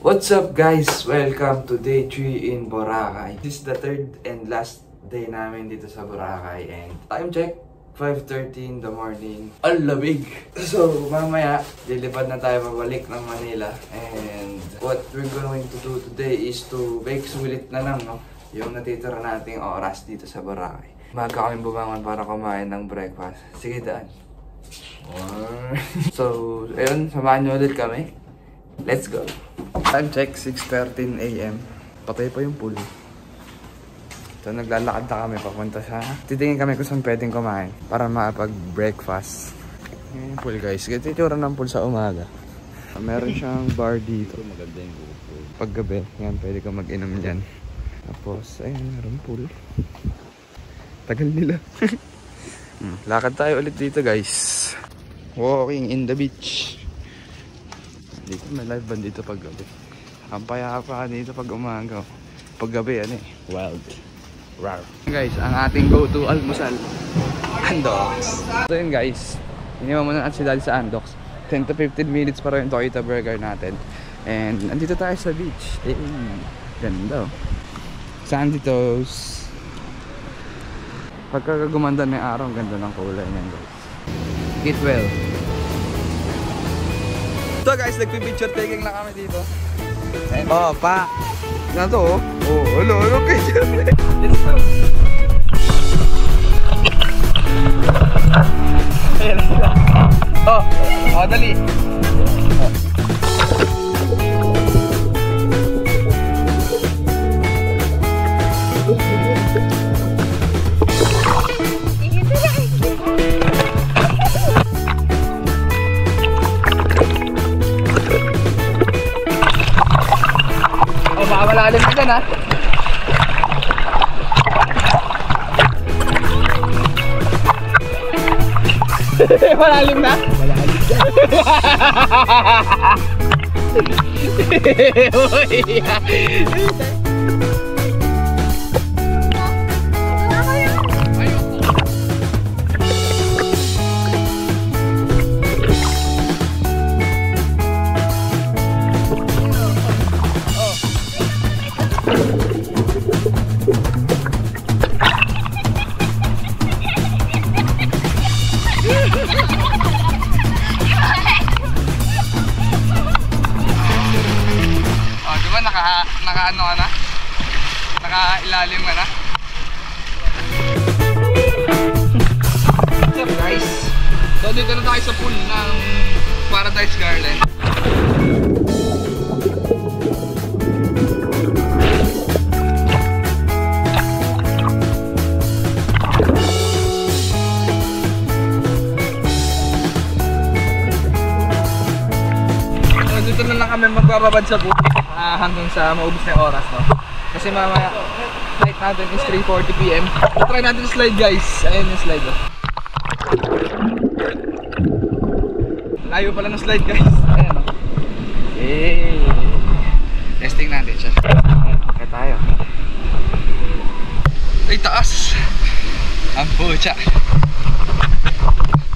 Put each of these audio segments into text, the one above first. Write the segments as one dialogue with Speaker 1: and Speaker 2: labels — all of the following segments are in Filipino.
Speaker 1: What's up guys? Welcome to day 3 in Boracay. This is the third and last day namin dito sa Boracay and time check 5:30 in the morning. Ang lamig! So mamaya lilipad na tayo pabalik ng Manila and what we're going to do today is to bake sulit na lang yung natitira nating oras dito sa Boracay. Maga kami bumangon para kumain ng breakfast. Sige daan. So ayun, samahan nyo ulit kami. Let's go! Time check, 6:13 AM. Patay pa yung pool. So naglalakad na kami papunta sa... Titingin kami kung saan pwedeng kumain para makapag-breakfast. Yan yung pool guys. Ganito yung tsura ng pool sa umaga. Meron siyang bar dito. Maganda yung pool. Paggabi, yan pwede ka mag-inom dyan. Tapos, ayun, meron pool. Tagal nila. Lakad tayo ulit dito guys. Walking in the beach. Dito may live band dito pag gabi. Ang payapa dito pag umaga. Pag gabi wild. Rar. Guys, ang ating go-to almusal, Andox. So yun guys, iniwan muna natin si Daddy sa Andox. 10 to 15 minutes para yung Tokita burger natin. And andito tayo sa beach. Ganda. Sandy toast. Pagka gumanda na yung araw, ganda ng kulay niyan guys. Eat well. So guys, nagpi-picture taking lang kami dito. Oh, pa. Na to, oh. Oh, hello, picture. Let's go. Ayan sila. Oh, dali. Malalim na dyan ha. Malalim na? Malalim dyan. Naka-ano ka na? Naka-ilalim ka na? What's up guys? So dito na tayo sa pool ng Paradise Garden. So dito na lang kami magbababad sa pool. Hanggang sa maubos na yung oras, no? Kasi mamaya flight natin is 3:40 PM. So try natin yung slide guys. Ayan yung slide, oh. Layo pala ng slide guys. Ayan, oh. Hey. Testing natin siya. Ayan, kaya tayo. Ay, taas. Ang pucha.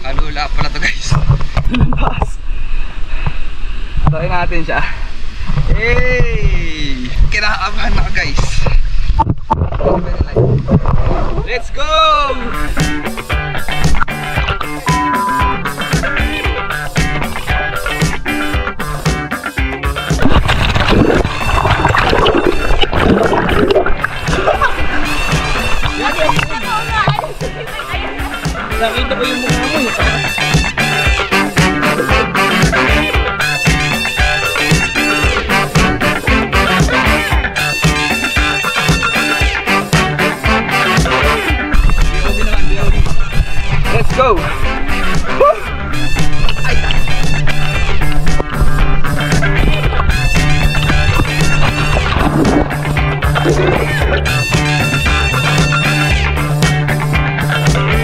Speaker 1: Kalula pala to guys. Taas. Try natin siya. Hey! Kinakabahan na guys. Let's go! Nakita ko yung mukha mo. Let's go! Woo! Ay!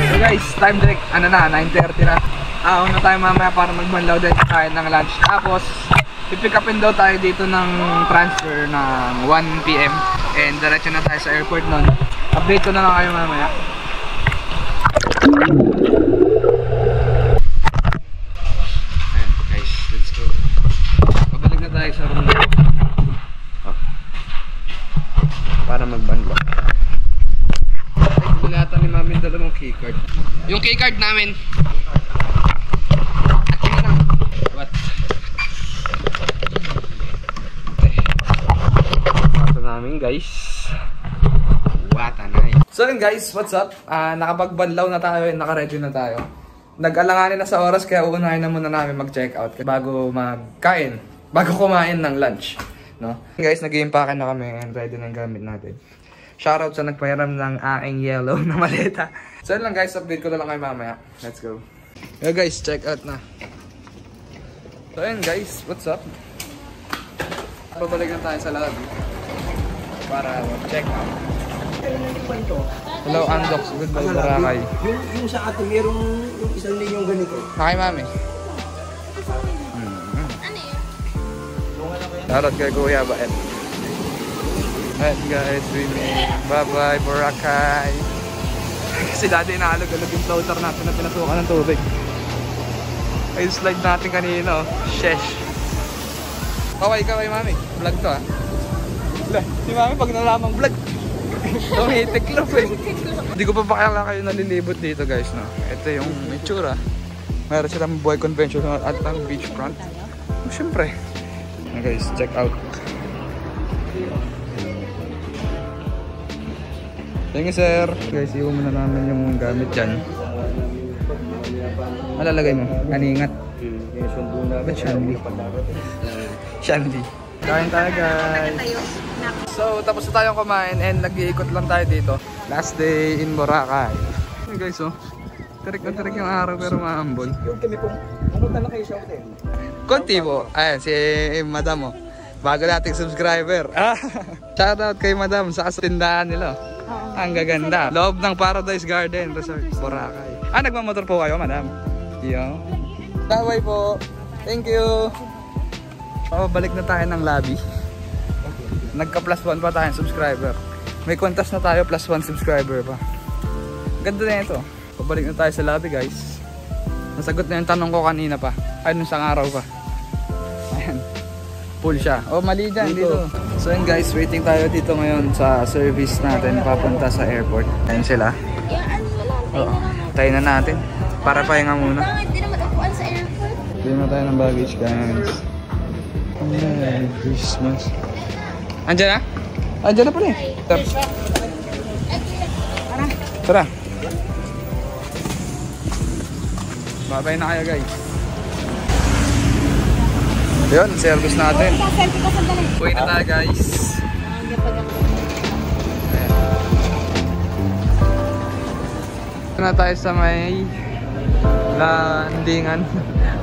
Speaker 1: So guys, time check, ano na, 9:30 na. Ahon na tayo mamaya para magbanlaw din kain ng lunch. Tapos, pipick upin daw tayo dito ng transfer ng 1 PM. And diretso na tayo sa airport nun. Update ko na lang kayo mamaya. Ayan guys, let's go. Pabalik na tayo sa Oh. Para mag-unlock. Ay, binata ni mami yung dalawang keycard. Yung keycard namin. What? Kaso namin guys. What a night. So yun guys, what's up? Nakapagbanlaw na tayo and naka-ready na tayo. Nag-alanganin na sa oras kaya uunahin na muna namin mag-check out bago magkain. Bago kumain ng lunch. No? Guys, nag-i-impake na kami and ready na yung gamit natin. Shoutout sa nagpahiram ng aking yellow na maleta. So yun lang guys, update ko na lang kayo mamaya. Let's go. Yeah guys, check out na. So yun guys, what's up? Pabalik na tayo sa lobby para mag-check out. Hello Andox, goodbye Boracay.
Speaker 2: Yung sa atin, merong yung isang linyong ganito.
Speaker 1: Hi mami. Shoutout kay Kuya Baet. Alright guys, we meet. Bye bye Boracay. Kasi dati inaalog-alog yung floater natin na pinasukan ng tubig. Ay slide natin kanina. Shesh. Kaway mami. Vlog to si mami pag nalamang vlog. Tumitiklop eh. Hindi ko pa pakala kayo nalilibot dito guys, no. Ito yung itsura. Meron silang buhay conventional at ang beachfront. Siyempre. Guys, check out. Thank you sir. Guys, iwan muna namin yung gamit dyan. Malalagay mo? Aningat. Ba't Shandy? Shandy. Kain tayo guys. So, tapos na tayong kumain and nag-iikot lang tayo dito. Last day in Boracay. Hey guys, oh. Tirik na tirik yung araw pero maambol.
Speaker 2: Yung kami po, pumunta na kayo sa hotel.
Speaker 1: Konti po. Ayan, si Madam, oh. Bago nating subscriber. Shoutout kay Madam sa tindahan nila. Ang gaganda. Loob ng Paradise Garden Resort, Boracay. Nagmamotor po kayo, Madam? Yo. Bye po. Thank you. Balik na tayo ng lobby. Nagka +1 pa tayong subscriber. May contest na tayo, +1 subscriber pa. Ganda na ito. Pabalik na tayo sa lobby guys. Nasagot na yung tanong ko kanina pa. Ay, nung isang araw pa. Ayan. Full siya. Oh, mali dyan dito. So yun guys, waiting tayo dito ngayon sa service natin papunta sa airport. Ayan sila. Oo. Tayo na natin. Para pahinga muna.
Speaker 3: Hindi naman upuan sa airport.
Speaker 1: Bili na tayo ng baggage guys. Merry Christmas. Andiyan na? Andiyan na pala eh. Tara. Babay na kayo guys. Yun, service natin. Uwi na tayo guys. Ito na tayo sa may landingan.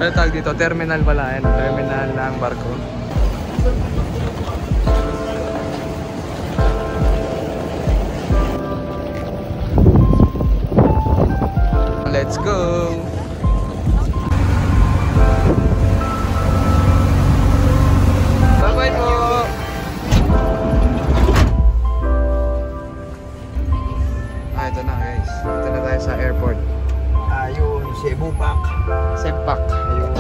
Speaker 1: Ano tawag dito? Terminal pala. Ayan, terminal ng barko. Let's go! Bye-bye po! Ito na guys. Ito na tayo sa airport.
Speaker 2: Yung Cebu Pack.
Speaker 1: Sepak.
Speaker 2: Ayun.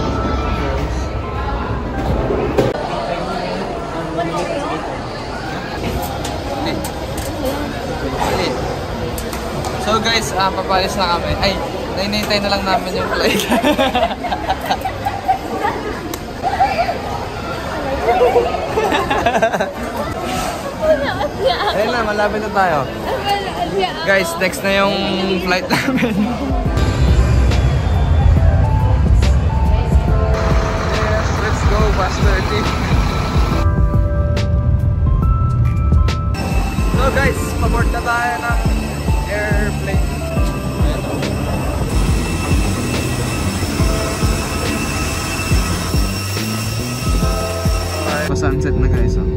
Speaker 1: So guys, papalis na kami. Ay, nainintay na lang namin yung flight. Ayun na, malapit na tayo. Guys, next na yung flight namin. Yes, let's go, bus 30. So guys, paboard na tayo ng airplane. Sunset na guys, oh.